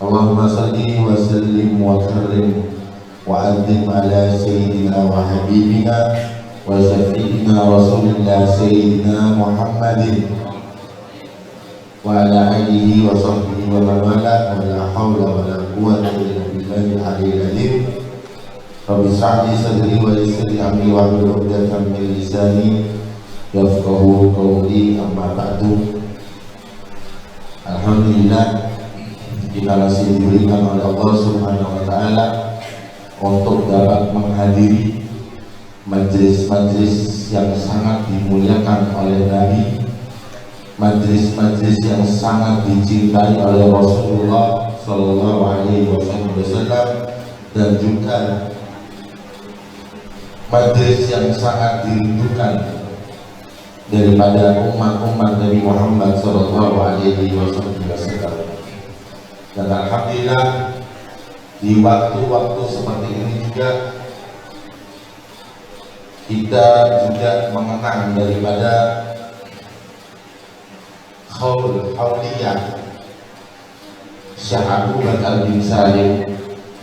Allahumma salli wa sallim wa karrim wa addim ala sayyidina wa habibina wa syafi'ina rasulillah sayyidina Muhammadin wa ala alihi wa sahbihi wa man wala wa la hawla wa la quwwata illa billahi al-aliyyil azim. Rabbi shrah li sadri wa yassir li amri wahlul 'uqdatam min lisani yafqahu qawli, amma ba'du. Alhamdulillah, kita masih diberikan oleh Allah Subhanahu wa Ta'ala untuk dapat menghadiri majlis-majlis yang sangat dimuliakan oleh Nabi, majlis-majlis yang sangat dicintai oleh Rasulullah Sallallahu Alaihi Wasallam, dan juga majlis yang sangat dirindukan daripada umat-umat Nabi Muhammad Sallallahu Alaihi Wasallam. Dan alhamdulillah, di waktu-waktu seperti ini juga kita juga mengenang daripada Hauliyah Syekh Abu Bakar bin Salim,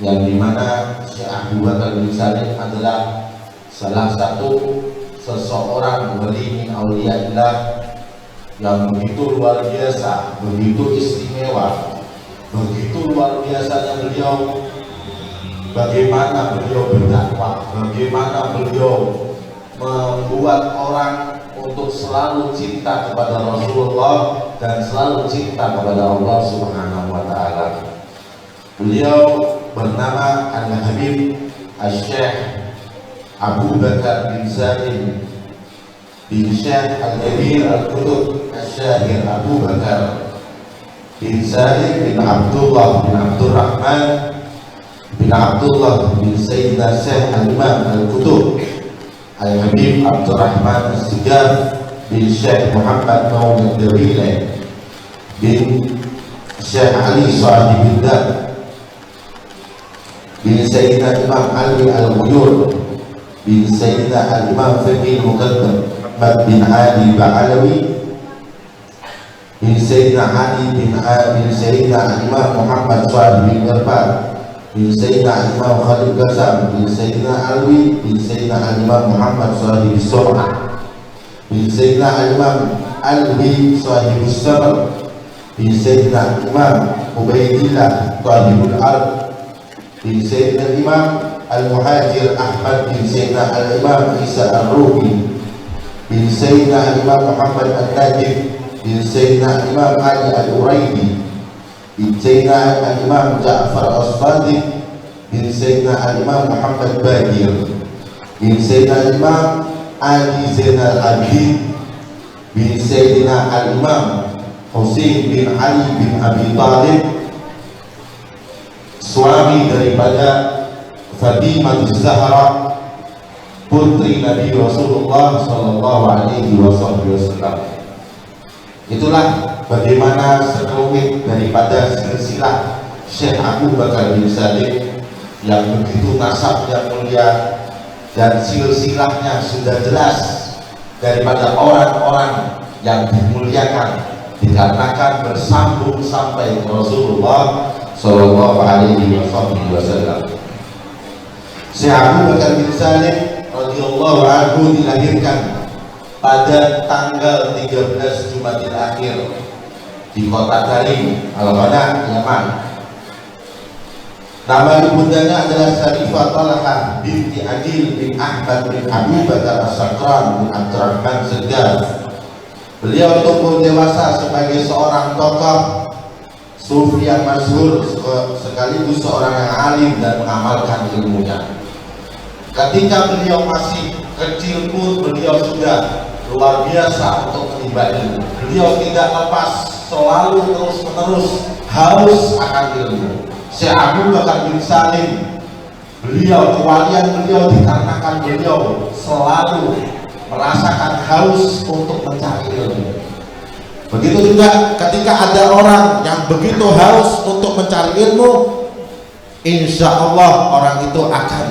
yang dimana Syekh Abu Bakar bin Salim adalah salah satu seseorang wali min auliyaillah yang begitu luar biasa, begitu istimewa. Begitu luar biasanya beliau, bagaimana beliau berdakwah, bagaimana beliau membuat orang untuk selalu cinta kepada Rasulullah dan selalu cinta kepada Allah Subhanahu wa Ta'ala. Beliau bernama Al-Habib Al-Syekh Abu Bakar bin Salim bin Syekh Al-Kabir Al-Qutub Al-Syahir Abu Bakar bin Salim bin Abdullah bin Abdurrahman bin Abdullah bin Sayyidina Syekh Al-Imam Al-Qutub Al-Habib Abdurrahman Al-Sigaf bin Syekh Muhammad Maulid Dawile bin Syekh Ali Sahibullah bin Sayyidina Imam Ali Al-Ghuyur bin Sayyidina Al-Imam Fiqih Muqaddam Ahmad bin Ali Ba'alawi bin Sayyidina Ali bin Sayyidina Imam Muhammad Shalih bin Gharfar bin Sayyidina Imam Khalid Ghazam bin Sayyidina Alwi bin Sayyidina Imam Muhammad Shalih bin Surah bin Sayyidina Imam Alwi Sahib Sabr bin Sayyidina Imam Ubaidillah Tahibul Arab bin Sayyidina Imam Al-Muhajir Ahmad bin Sayyidina Al-Imam Isa Ar-Ruhi bin Sayyidina Imam Muhammad Al-Najib bin Sayyidina Imam Ali Al-Uraidi bin Sayyidina Imam Ja'far As-Sadiq bin Sayyidina Imam Muhammad Bagir bin Sayyidina Imam Ali Zainal Abidin bin Sayyidina Imam Husain bin Ali bin Abi Talib, suami daripada Fatimah Zahra, putri Nabi Rasulullah Sallallahu Alaihi Wasallam. Itulah bagaimana sekelumit daripada silsilah Syekh Abu Bakar bin Salim yang begitu nasabnya mulia, dan silsilahnya sudah jelas daripada orang-orang yang dimuliakan dikarenakan bersambung sampai Rasulullah Sallallahu Alaihi Wasallam. Syekh Abu Bakar bin Salim radhiyallahu anhu dilahirkan pada tanggal 13 Jumadil Akhir di kota Tarim, Al-Ghana, Yaman. Nama ibundanya adalah Syarifah Talhah binti Adil bin Ahmad bin Abu Bakar As-Sakran bin Abdurrahman Segaf. Beliau tumbuh dewasa sebagai seorang tokoh sufi yang masyhur, sekaligus seorang yang alim dan mengamalkan ilmunya. Ketika beliau masih kecil pun beliau sudah luar biasa untuk menimba ilmu. Beliau tidak lepas, selalu terus-menerus haus akan ilmu. Syekh Abu Bakar bin Salim, beliau kewalian beliau dikarenakan beliau selalu merasakan haus untuk mencari ilmu. Begitu juga ketika ada orang yang begitu haus untuk mencari ilmu, insya Allah orang itu akan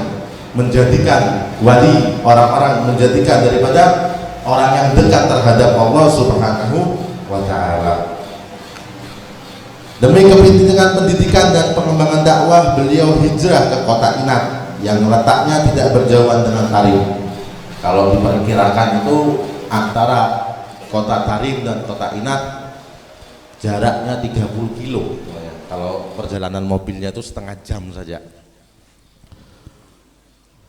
menjadikan wali, orang-orang menjadikan daripada orang yang dekat terhadap Allah Subhanahu wa Ta'ala. Demi kepentingan pendidikan dan pengembangan dakwah, beliau hijrah ke kota Inat yang letaknya tidak berjauhan dengan Tarim. Kalau diperkirakan itu antara kota Tarim dan kota Inat jaraknya 30 kilo. Kalau perjalanan mobilnya itu setengah jam saja.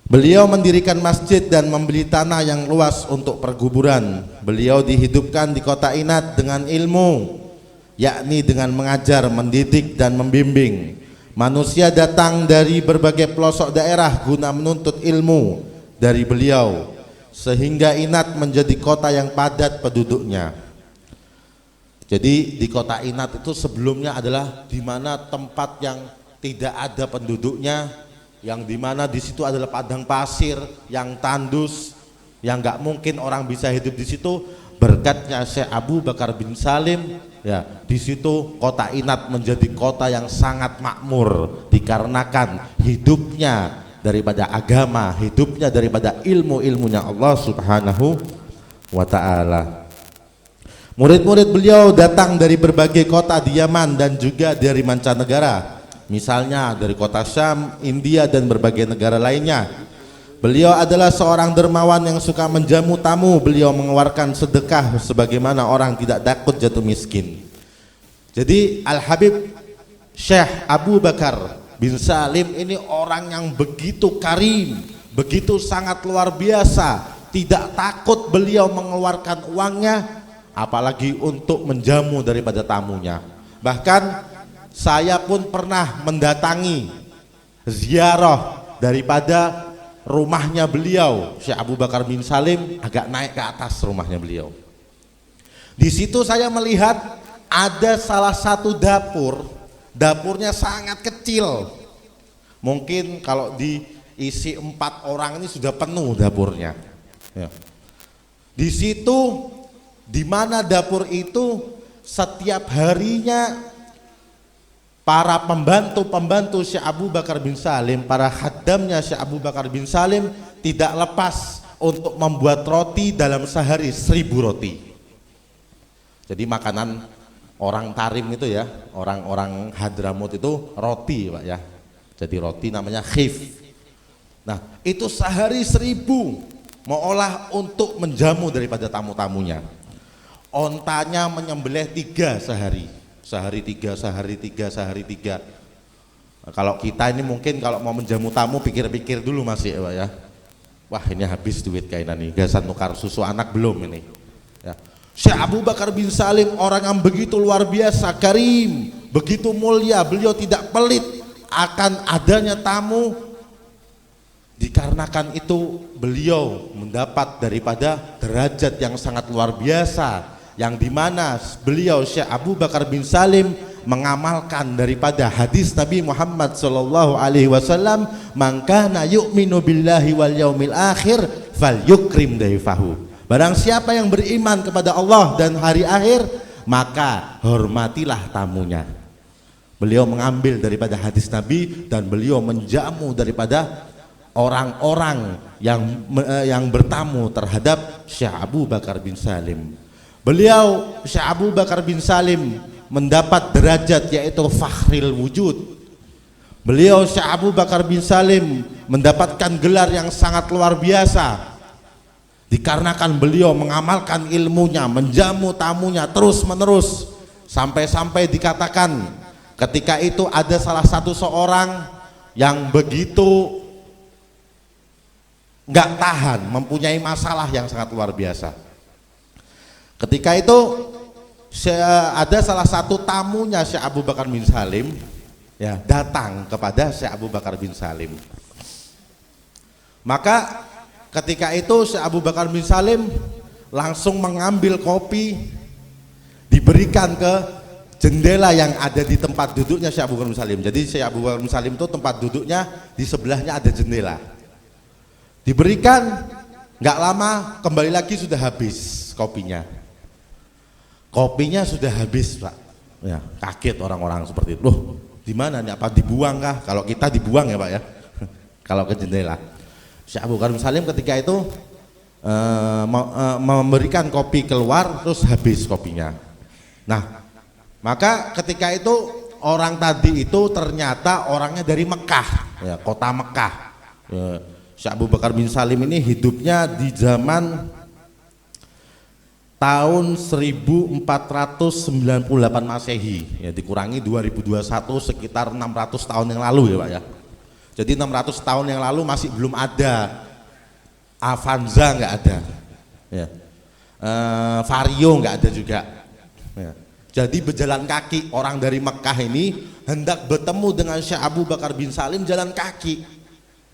Beliau mendirikan masjid dan membeli tanah yang luas untuk perkuburan. Beliau dihidupkan di kota Inat dengan ilmu, yakni dengan mengajar, mendidik dan membimbing. Manusia datang dari berbagai pelosok daerah guna menuntut ilmu dari beliau, sehingga Inat menjadi kota yang padat penduduknya. Jadi di kota Inat itu sebelumnya adalah di mana tempat yang tidak ada penduduknya, yang dimana di situ adalah padang pasir yang tandus, yang nggak mungkin orang bisa hidup di situ. Berkatnya Syekh Abu Bakar bin Salim, ya di situ kota Inat menjadi kota yang sangat makmur dikarenakan hidupnya daripada agama, hidupnya daripada ilmunya Allah Subhanahu wa Ta'ala. Murid-murid beliau datang dari berbagai kota di Yaman dan juga dari mancanegara, misalnya dari kota Syam, India dan berbagai negara lainnya. Beliau adalah seorang dermawan yang suka menjamu tamu. Beliau mengeluarkan sedekah sebagaimana orang tidak takut jatuh miskin. Jadi Al-Habib Syekh Abu Bakar bin Salim ini orang yang begitu karim, begitu sangat luar biasa. Tidak takut beliau mengeluarkan uangnya, apalagi untuk menjamu daripada tamunya. Bahkan saya pun pernah mendatangi ziarah daripada rumahnya beliau, Syekh Abu Bakar bin Salim, agak naik ke atas rumahnya beliau. Di situ saya melihat ada salah satu dapur, dapurnya sangat kecil. Mungkin kalau diisi 4 orang ini sudah penuh dapurnya. Ya. Di situ, di mana dapur itu setiap harinya para pembantu Syekh Abu Bakar bin Salim, para khaddamnya Syekh Abu Bakar bin Salim tidak lepas untuk membuat roti dalam sehari 1000 roti. Jadi makanan orang Tarim itu ya, orang-orang Hadramut itu roti Pak ya. Jadi roti namanya khif. Nah itu sehari 1000 mau olah untuk menjamu daripada tamu-tamunya. Ontanya menyembelih 3 sehari. Sehari 3. Nah, kalau kita ini mungkin kalau mau menjamu tamu pikir-pikir dulu masih ya Pak ya. Wah ini habis duit kayaknya nih, gasan nukar susu anak belum ini ya. Syekh Abu Bakar bin Salim orang yang begitu luar biasa, karim, begitu mulia. Beliau tidak pelit akan adanya tamu. Dikarenakan itu beliau mendapat daripada derajat yang sangat luar biasa, yang dimana beliau Syekh Abu Bakar bin Salim mengamalkan daripada hadis Nabi Muhammad sallallahu alaihi wasallam, "Man kana yu'minu billahi wal yaumil akhir falyukrim daifahu." Barang siapa yang beriman kepada Allah dan hari akhir, maka hormatilah tamunya. Beliau mengambil daripada hadis Nabi dan beliau menjamu daripada orang-orang yang bertamu terhadap Syekh Abu Bakar bin Salim. Beliau Syekh Abu Bakar bin Salim mendapat derajat yaitu fakhril wujud. Beliau Syekh Abu Bakar bin Salim mendapatkan gelar yang sangat luar biasa dikarenakan beliau mengamalkan ilmunya, menjamu tamunya terus menerus, sampai-sampai dikatakan ketika itu ada salah satu seorang yang begitu nggak tahan, mempunyai masalah yang sangat luar biasa. Ketika itu ada salah satu tamunya Syekh Abu Bakar bin Salim ya datang kepada Syekh Abu Bakar bin Salim. Maka ketika itu Syekh Abu Bakar bin Salim langsung mengambil kopi, diberikan ke jendela yang ada di tempat duduknya Syekh Abu Bakar bin Salim. Jadi Syekh Abu Bakar bin Salim itu tempat duduknya di sebelahnya ada jendela. Diberikan, nggak lama kembali lagi sudah habis kopinya. Kopinya sudah habis Pak. Ya, kaget orang-orang seperti itu. Loh, di mana nih? Apa dibuang kah? Kalau kita dibuang ya Pak ya. Kalau ke jendela. Syekh Abu Bakar bin Salim ketika itu memberikan kopi keluar terus habis kopinya. Nah, Maka ketika itu orang tadi itu ternyata orangnya dari Mekah, ya, kota Mekah. Ya, Syekh Abu Bakar bin Salim ini hidupnya di zaman tahun 1498 Masehi, ya, dikurangi 2021 sekitar 600 tahun yang lalu ya Pak ya. Jadi 600 tahun yang lalu masih belum ada Avanza, nggak ada, ya. Vario nggak ada juga, ya. Jadi berjalan kaki orang dari Mekah ini hendak bertemu dengan Syekh Abu Bakar bin Salim jalan kaki,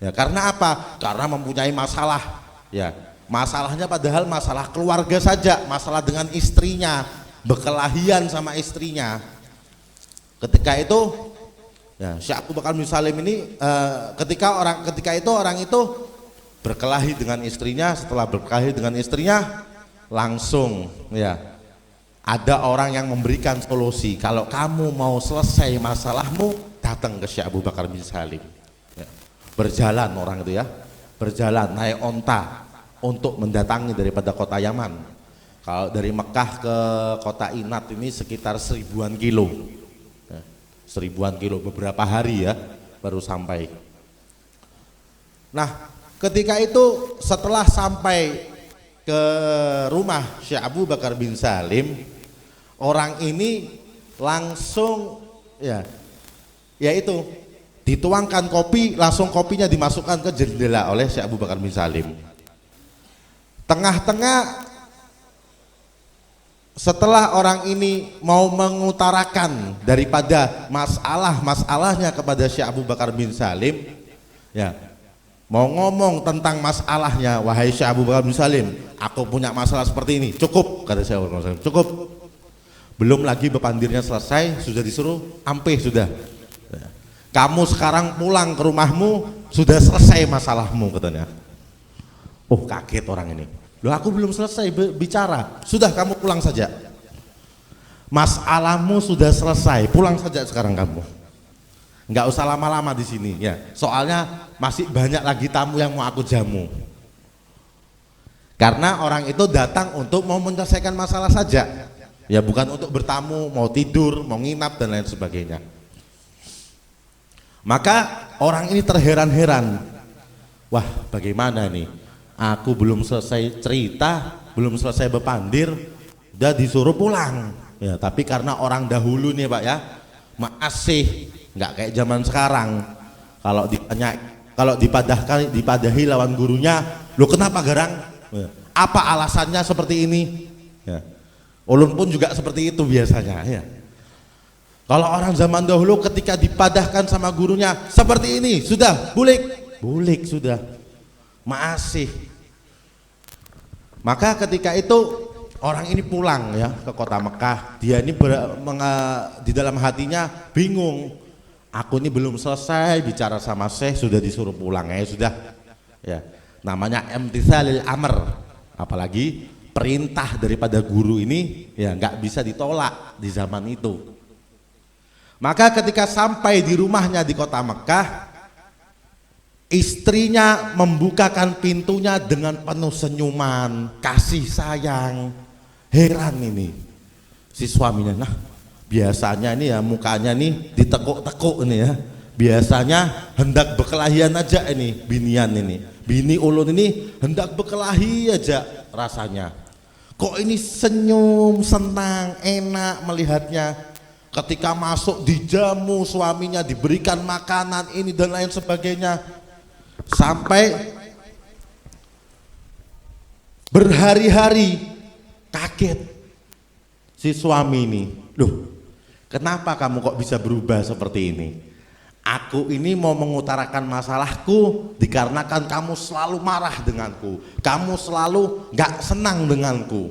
ya. Karena apa? Karena mempunyai masalah, ya. Masalahnya padahal masalah keluarga saja, masalah dengan istrinya, berkelahian sama istrinya. Ketika itu, ya, Syekh Abu Bakar bin Salim ini ketika itu orang itu berkelahi dengan istrinya. Setelah berkelahi dengan istrinya, langsung, ya, ada orang yang memberikan solusi. Kalau kamu mau selesai masalahmu, datang ke Syekh Abu Bakar bin Salim, ya. Berjalan orang itu, ya, berjalan naik onta untuk mendatangi daripada kota Yaman. Kalau dari Mekah ke kota Inat ini sekitar 1000-an kilo, ya, 1000-an kilo, beberapa hari ya baru sampai. Nah, ketika itu setelah sampai ke rumah Syekh Abu Bakar bin Salim, orang ini langsung, ya, yaitu dituangkan kopi, langsung kopinya dimasukkan ke jendela oleh Syekh Abu Bakar bin Salim. Tengah-tengah setelah orang ini mau mengutarakan daripada masalahnya kepada Syekh Abu Bakar bin Salim, ya, mau ngomong tentang masalahnya, wahai Syekh Abu Bakar bin Salim, aku punya masalah seperti ini, cukup, kata Syekh Abu Bakar bin Salim, cukup. Belum lagi bepandirnya selesai, sudah disuruh ampih sudah. Kamu sekarang pulang ke rumahmu, sudah selesai masalahmu, katanya. Oh, kaget orang ini. Loh, aku belum selesai bicara. Sudah, kamu pulang saja. Masalahmu sudah selesai, pulang saja sekarang kamu. Nggak usah lama-lama di sini, ya. Soalnya masih banyak lagi tamu yang mau aku jamu. Karena orang itu datang untuk mau menyelesaikan masalah saja, ya, bukan untuk bertamu, mau tidur, mau nginap dan lain sebagainya. Maka orang ini terheran-heran. Wah, bagaimana nih? Aku belum selesai cerita, belum selesai bepandir, udah disuruh pulang, ya. Tapi karena orang dahulu nih Pak, ya, masih nggak kayak zaman sekarang. Kalau ditanya, kalau dipadahi lawan gurunya, lo kenapa garang? Ya. Apa alasannya seperti ini? Ya. Ulun pun juga seperti itu biasanya, ya. Kalau orang zaman dahulu ketika dipadahkan sama gurunya seperti ini, sudah bulik sudah, masih. Maka ketika itu orang ini pulang, ya, ke kota Mekah. Dia ini di dalam hatinya bingung. Aku ini belum selesai bicara sama Syekh, sudah disuruh pulang, ya sudah, ya. Namanya imtitsalil amr, apalagi perintah daripada guru ini, ya, nggak bisa ditolak di zaman itu. Maka ketika sampai di rumahnya di kota Mekah, istrinya membukakan pintunya dengan penuh senyuman, kasih sayang. Heran ini si suaminya. Nah, biasanya ini, ya, mukanya nih ditekuk-tekuk ini, ya. Biasanya hendak berkelahian aja ini binian ini. Bini ulun ini hendak berkelahi aja rasanya. Kok ini senyum, senang, enak melihatnya. Ketika masuk dijamu suaminya, diberikan makanan ini dan lain sebagainya. Sampai berhari-hari kaget si suami ini. Loh, kenapa kamu kok bisa berubah seperti ini? Aku ini mau mengutarakan masalahku dikarenakan kamu selalu marah denganku, kamu selalu gak senang denganku.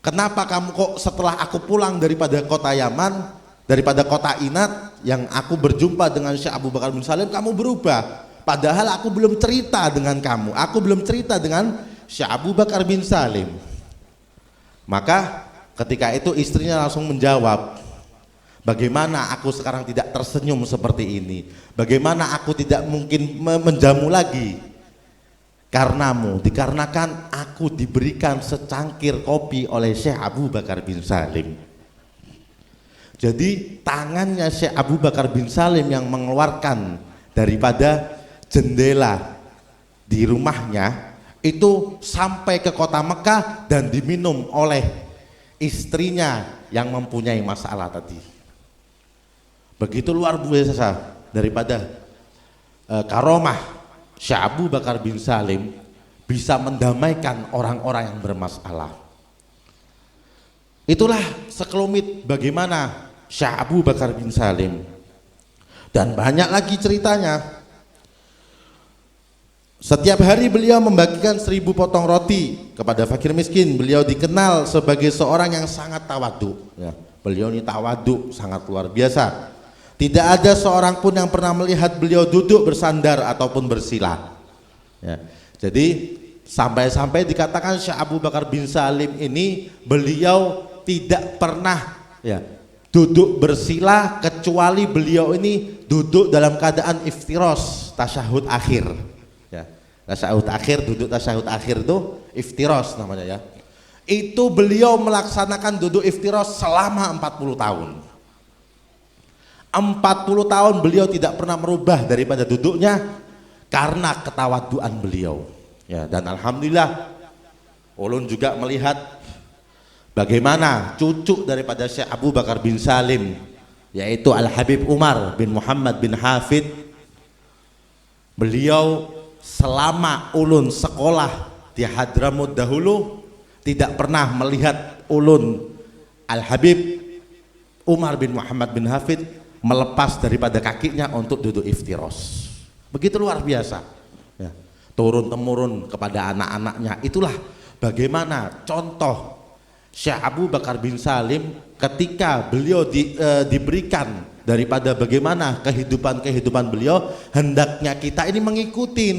Kenapa kamu kok setelah aku pulang daripada kota Yaman, daripada kota Inat, yang aku berjumpa dengan Syekh Abu Bakar bin Salim, kamu berubah? Padahal aku belum cerita dengan kamu, aku belum cerita dengan Syekh Abu Bakar bin Salim. Maka ketika itu istrinya langsung menjawab, bagaimana aku sekarang tidak tersenyum seperti ini? Bagaimana aku tidak mungkin menjamu lagi karenamu, dikarenakan aku diberikan secangkir kopi oleh Syekh Abu Bakar bin Salim. Jadi tangannya Syekh Abu Bakar bin Salim yang mengeluarkan daripada jendela di rumahnya itu sampai ke kota Mekah dan diminum oleh istrinya yang mempunyai masalah tadi. Begitu luar biasa daripada karomah Syekh Abu Bakar bin Salim bisa mendamaikan orang-orang yang bermasalah. Itulah sekelumit bagaimana Syekh Abu Bakar bin Salim, dan banyak lagi ceritanya. Setiap hari beliau membagikan 1000 potong roti kepada fakir miskin. Beliau dikenal sebagai seorang yang sangat tawadu. Ya, beliau ini tawadu sangat luar biasa. Tidak ada seorang pun yang pernah melihat beliau duduk bersandar ataupun bersila. Ya, jadi sampai-sampai dikatakan Syekh Abu Bakar bin Salim ini beliau tidak pernah duduk bersila kecuali beliau ini duduk dalam keadaan iftiros, tasyahud akhir. Ya, tasyahud akhir, duduk tasyahud akhir itu iftiros namanya ya. Itu beliau melaksanakan duduk iftiros selama 40 tahun. 40 tahun beliau tidak pernah merubah daripada duduknya karena ketawaduan beliau. Ya, dan alhamdulillah ulun juga melihat bagaimana cucu daripada Syekh Abu Bakar bin Salim, yaitu Al Habib Umar bin Muhammad bin Hafid. Beliau selama ulun sekolah di Hadramut dahulu tidak pernah melihat ulun Al Habib Umar bin Muhammad bin Hafid melepas daripada kakinya untuk duduk iftiros. Begitu luar biasa ya, turun temurun kepada anak-anaknya. Itulah bagaimana contoh Syekh Abu Bakar bin Salim ketika beliau diberikan daripada bagaimana kehidupan beliau, hendaknya kita ini mengikutin.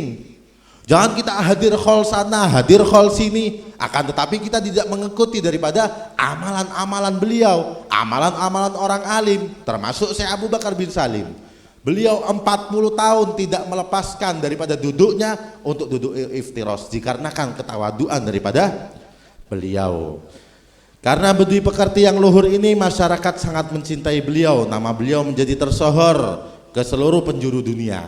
Jangan kita hadir khol sana, hadir khol sini, akan tetapi kita tidak mengikuti daripada amalan-amalan beliau, amalan-amalan orang alim, termasuk Syekh Abu Bakar bin Salim. Beliau 40 tahun tidak melepaskan daripada duduknya untuk duduk iftiros, dikarenakan ketawaduan daripada beliau. Karena budi pekerti yang luhur ini, masyarakat sangat mencintai beliau. Nama beliau menjadi tersohor ke seluruh penjuru dunia.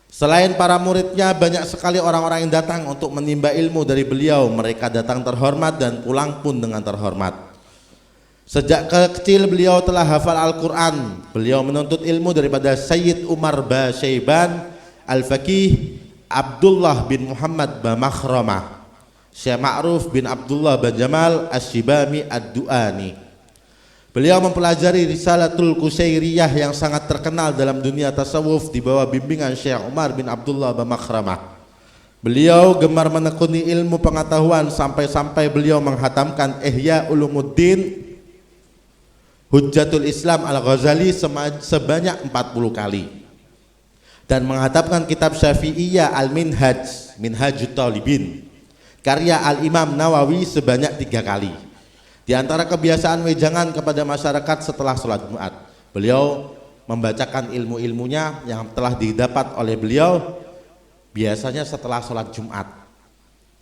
Selain para muridnya, banyak sekali orang-orang yang datang untuk menimba ilmu dari beliau. Mereka datang terhormat dan pulang pun dengan terhormat. Sejak kecil beliau telah hafal Al-Quran. Beliau menuntut ilmu daripada Sayyid Umar Basyaiban, Al-Faqih Abdullah bin Muhammad Bamakhramah, Syekh Ma'ruf bin Abdullah bin Jamal Asyibami Ad-Du'ani. Beliau mempelajari Risalatul Qusairiyah yang sangat terkenal dalam dunia tasawuf di bawah bimbingan Syekh Umar bin Abdullah Bamakhramah. Beliau gemar menekuni ilmu pengetahuan sampai-sampai beliau menghatamkan Ihya Ulumuddin Hujjatul Islam Al-Ghazali sebanyak 40 kali, dan menghatamkan kitab Syafi'iyah Al-Minhaj, Minhajut Talibin, karya Al-Imam Nawawi sebanyak 3 kali. Di antara kebiasaan wejangan kepada masyarakat setelah sholat Jumat, beliau membacakan ilmu-ilmunya yang telah didapat oleh beliau biasanya setelah sholat Jumat.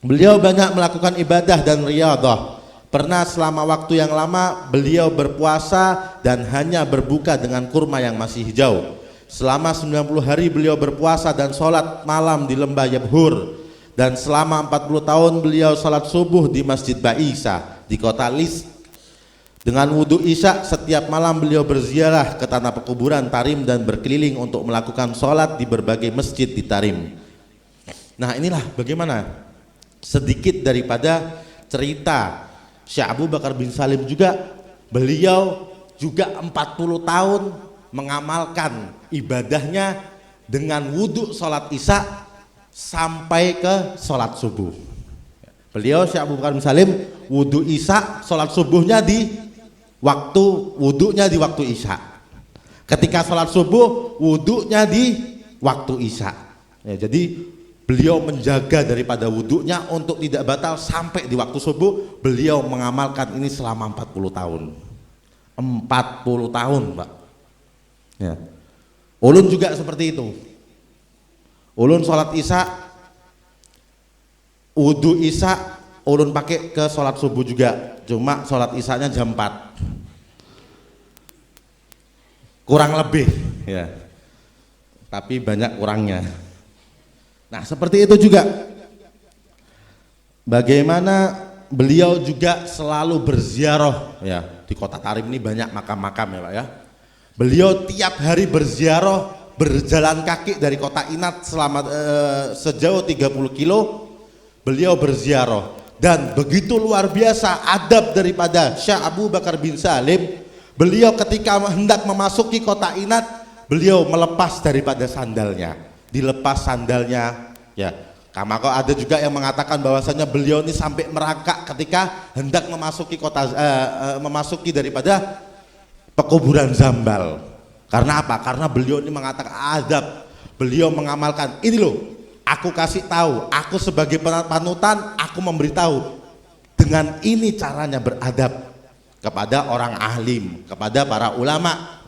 Beliau banyak melakukan ibadah dan riyadhah. Pernah selama waktu yang lama beliau berpuasa dan hanya berbuka dengan kurma yang masih hijau. Selama 90 hari beliau berpuasa dan sholat malam di lembah Yabhur. Dan selama 40 tahun beliau sholat subuh di Masjid Ba'isa di kota Lis. Dengan wudhu isya setiap malam beliau berziarah ke tanah pekuburan Tarim dan berkeliling untuk melakukan sholat di berbagai masjid di Tarim. Nah, inilah bagaimana sedikit daripada cerita Syekh Abu Bakar bin Salim juga. Beliau juga 40 tahun mengamalkan ibadahnya dengan wudhu sholat isya sampai ke sholat subuh. Beliau Syekh Abu Bakar bin Salim wudhu isya, sholat subuhnya di waktu wudhunya di waktu isya. Ketika sholat subuh wudhunya di waktu isya. Ya, jadi beliau menjaga daripada wudhunya untuk tidak batal sampai di waktu subuh. Beliau mengamalkan ini selama 40 tahun. 40 tahun, Pak. Ya. Ulun juga seperti itu. Ulun sholat isya, wudhu isya ulun pakai ke sholat subuh juga, cuma sholat isyanya jam 4. kurang lebih ya, tapi banyak kurangnya. Nah seperti itu juga bagaimana beliau juga selalu berziarah ya, di kota Tarim ini banyak makam-makam ya Pak ya. Beliau tiap hari berziarah, berjalan kaki dari kota Inat selama sejauh 30 kilo beliau berziarah, dan begitu luar biasa adab daripada Syekh Abu Bakar bin Salim. Beliau ketika hendak memasuki kota Inat, beliau melepas daripada sandalnya, dilepas sandalnya ya. Karena kok ada juga yang mengatakan bahwasanya beliau ini sampai merangkak ketika hendak memasuki kota memasuki daripada pekuburan Zambal. Karena apa? Karena beliau ini mengatakan adab, beliau mengamalkan ini loh, aku kasih tahu, aku sebagai panutan, aku memberitahu dengan ini caranya beradab kepada orang alim, kepada para ulama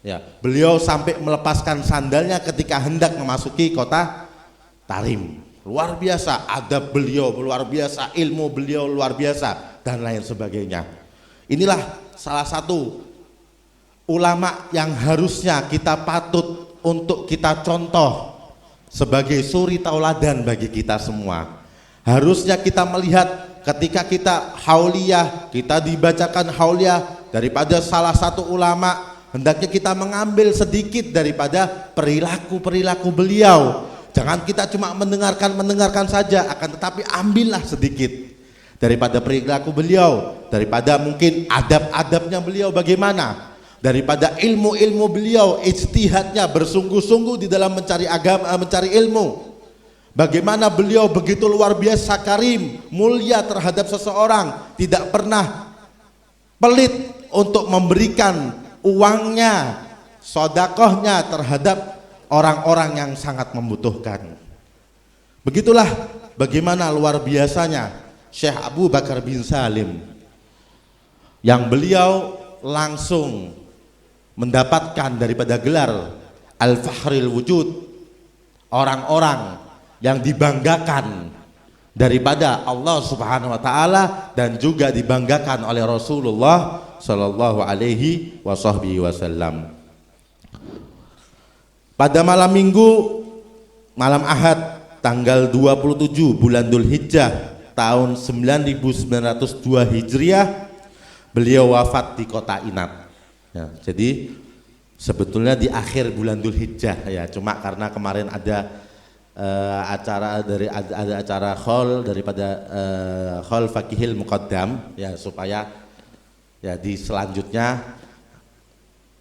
ya. Beliau sampai melepaskan sandalnya ketika hendak memasuki kota Tarim. Luar biasa adab beliau, luar biasa ilmu beliau, luar biasa, dan lain sebagainya. Inilah salah satu ulama yang harusnya kita patut untuk kita contoh sebagai suri tauladan bagi kita semua. Harusnya kita melihat ketika kita hauliyah, kita dibacakan hauliyah daripada salah satu ulama, hendaknya kita mengambil sedikit daripada perilaku-perilaku beliau. Jangan kita cuma mendengarkan saja, akan tetapi ambillah sedikit daripada perilaku beliau, daripada mungkin adab-adabnya beliau bagaimana, daripada ilmu-ilmu beliau, ijtihadnya bersungguh-sungguh di dalam mencari agama, mencari ilmu. Bagaimana beliau begitu luar biasa karim, mulia terhadap seseorang, tidak pernah pelit untuk memberikan uangnya, sodakohnya terhadap orang-orang yang sangat membutuhkan. Begitulah bagaimana luar biasanya Syekh Abu Bakar bin Salim, yang beliau langsung mendapatkan daripada gelar Al-Fahril Wujud, orang-orang yang dibanggakan daripada Allah Subhanahu wa taala dan juga dibanggakan oleh Rasulullah sallallahu alaihi wasallam. Pada malam Minggu, malam Ahad tanggal 27 bulan Dzulhijjah tahun 9902 Hijriah, beliau wafat di kota Inat. Ya, jadi sebetulnya di akhir bulan Dzulhijjah ya, cuma karena kemarin ada acara khol daripada khol Fakihil Muqaddam ya, supaya ya di selanjutnya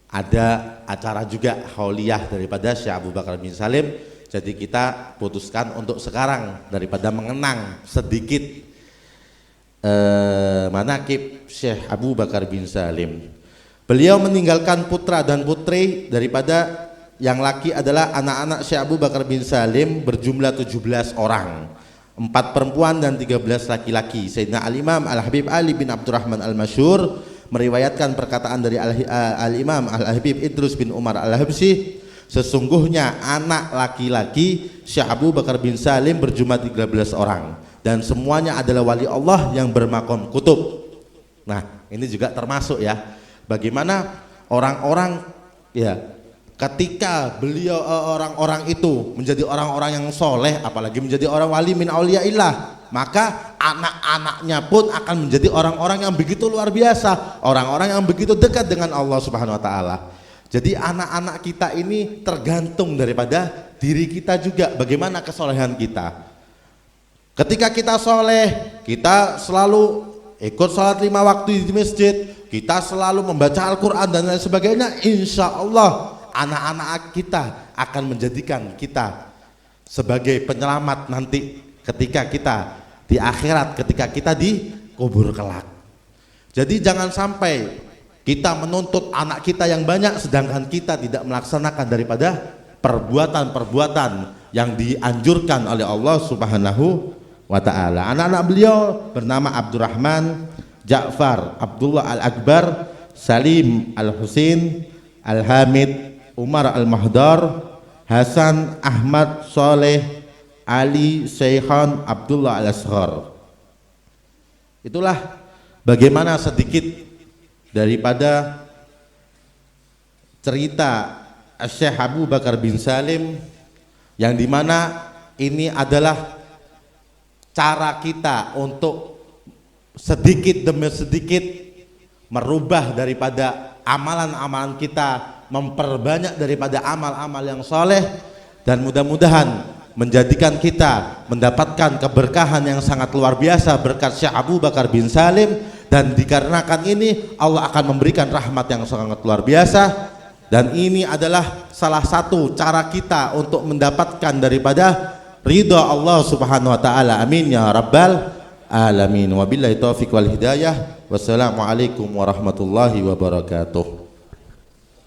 ada acara juga hauliyah daripada Syekh Abu Bakar bin Salim. Jadi kita putuskan untuk sekarang daripada mengenang sedikit manaqib Syekh Abu Bakar bin Salim. Beliau meninggalkan putra dan putri, daripada yang laki adalah anak-anak Syekh Abu Bakar bin Salim berjumlah 17 orang, 4 perempuan dan 13 laki-laki. Sayyidina Al-Imam Al-Habib Ali bin Abdurrahman Al-Masyhur meriwayatkan perkataan dari Al-Imam Al-Habib Idrus bin Umar Al-Habsyi, sesungguhnya anak laki-laki Syekh Abu Bakar bin Salim berjumlah 13 orang dan semuanya adalah wali Allah yang bermakom kutub. Nah, ini juga termasuk ya, bagaimana orang-orang ya ketika beliau orang-orang itu menjadi orang-orang yang soleh, apalagi menjadi orang wali min auliyaillah, maka anak-anaknya pun akan menjadi orang-orang yang begitu luar biasa, orang-orang yang begitu dekat dengan Allah Subhanahu wa taala. Jadi anak-anak kita ini tergantung daripada diri kita juga, bagaimana kesolehan kita. Ketika kita soleh, kita selalu ikut sholat 5 waktu di masjid, kita selalu membaca Al-Quran dan lain sebagainya, insya Allah anak-anak kita akan menjadikan kita sebagai penyelamat nanti ketika kita di akhirat, ketika kita di kubur kelak. Jadi jangan sampai kita menuntut anak kita yang banyak sedangkan kita tidak melaksanakan daripada perbuatan-perbuatan yang dianjurkan oleh Allah Subhanahu wa ta'ala. Anak-anak beliau bernama Abdurrahman, Ja'far, Abdullah Al-Akbar, Salim Al-Husin, Al-Hamid, Umar Al-Mahdar, Hasan, Ahmad, Soleh, Ali, Syekhan, Abdullah Al-Asghar. Itulah bagaimana sedikit daripada cerita Syekh Abu Bakar bin Salim, yang dimana ini adalah cara kita untuk sedikit demi sedikit merubah daripada amalan-amalan kita, memperbanyak daripada amal-amal yang soleh, dan mudah-mudahan menjadikan kita mendapatkan keberkahan yang sangat luar biasa berkat Syekh Abu Bakar bin Salim. Dan dikarenakan ini Allah akan memberikan rahmat yang sangat luar biasa, dan ini adalah salah satu cara kita untuk mendapatkan daripada ridha Allah Subhanahu wa taala. Amin ya rabbal alamin. Wabillahi taufiq wal hidayah. Wassalamualaikum warahmatullahi wabarakatuh.